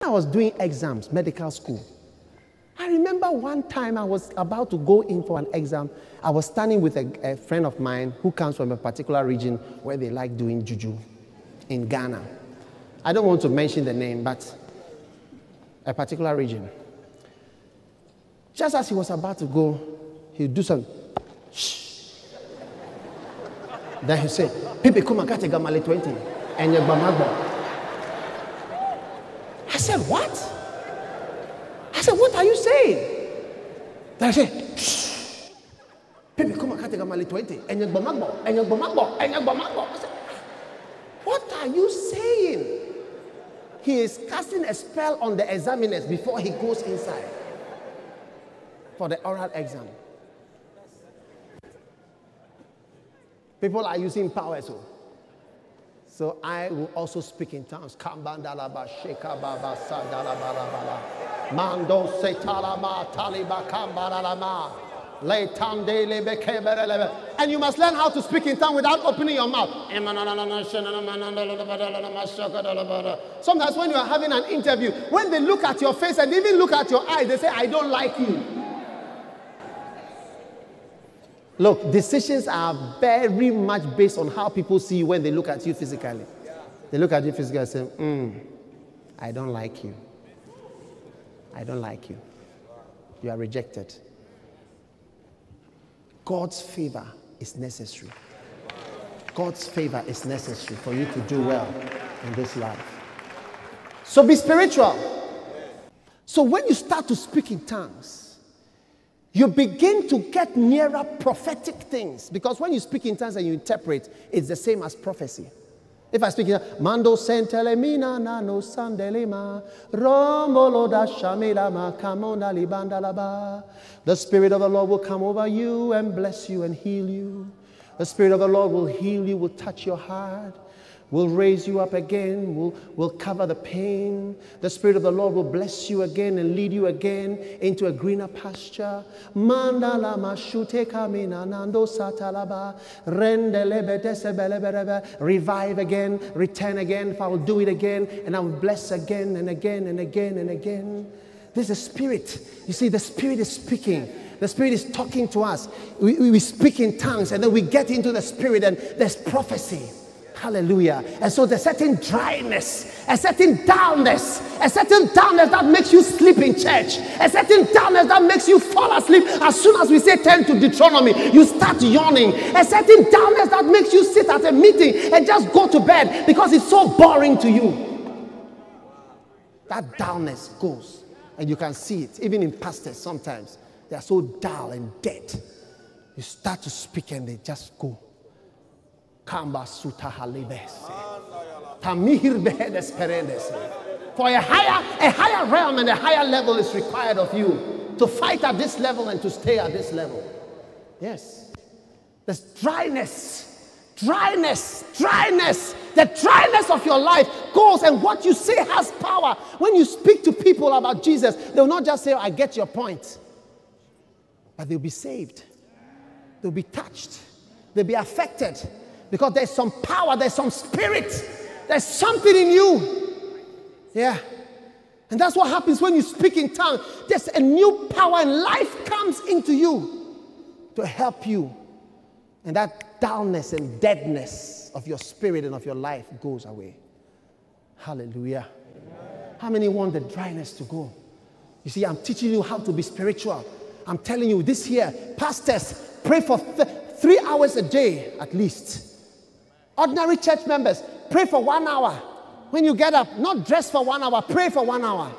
I was doing exams, medical school, I remember one time I was about to go in for an exam. I was standing with a friend of mine who comes from a particular region where they like doing juju in Ghana. I don't want to mention the name, but a particular region. Just as he was about to go, he'd do some shh. Then he said, Pipi kuma kate gamale 20 and your bamagbo. I said, what? I said, what are you saying? Then I said, shh. Pipi kuma kate gamale 20 and your bamagbo and your bamagbo and your bamagbo. I said, what are you saying? He is casting a spell on the examiners before he goes inside for the oral exam. People are using power, so I will also speak in tongues. Kambandalaba shekababa sadalabalabala mando setalama taliba kambaralama leitandele bekeberelebe. And you must learn how to speak in tongues without opening your mouth. Sometimes when you are having an interview, when they look at your face and even look at your eyes, they say, I don't like you. Look, decisions are very much based on how people see you when they look at you physically. They look at you physically and say, I don't like you. I don't like you. You are rejected. God's favor is necessary. God's favor is necessary for you to do well in this life. So be spiritual. So when you start to speak in tongues, you begin to get nearer prophetic things. Because when you speak in tongues and you interpret, it's the same as prophecy. If I speak in Mando sentelemina nano sandelema romoloda shamilama kamonda libandalaba. The Spirit of the Lord will come over you and bless you and heal you. The Spirit of the Lord will heal you, will touch your heart, will raise you up again, will cover the pain. The Spirit of the Lord will bless you again and lead you again into a greener pasture. Mandala mashute kamina nando satalaba rendelebe desebelebelebe. Revive again, return again. If I will do it again, and I will bless again and again and again and again. This is the Spirit. You see, the Spirit is speaking. The Spirit is talking to us. We speak in tongues, and then we get into the Spirit, and there's prophecy. Hallelujah. And so there's a certain dryness, a certain dullness that makes you sleep in church, a certain dullness that makes you fall asleep. As soon as we say turn to Deuteronomy, you start yawning. A certain dullness that makes you sit at a meeting and just go to bed because it's so boring to you. That dullness goes, and you can see it even in pastors. Sometimes they are so dull and dead. You start to speak and they just go. For a higher realm and a higher level is required of you to fight at this level and to stay at this level. Yes. There's dryness. The dryness of your life goes, and what you say has power. When you speak to people about Jesus, they'll not just say, I get your point. But they'll be saved. They'll be touched. They'll be affected. Because there's some power, there's some spirit, there's something in you. Yeah. And that's what happens when you speak in tongues. There's a new power and life comes into you to help you. And that dullness and deadness of your spirit and of your life goes away. Hallelujah. How many want the dryness to go? You see, I'm teaching you how to be spiritual. I'm telling you this year, pastors, pray for 3 hours a day at least. Ordinary church members, pray for 1 hour. When you get up, not dress for 1 hour, pray for 1 hour.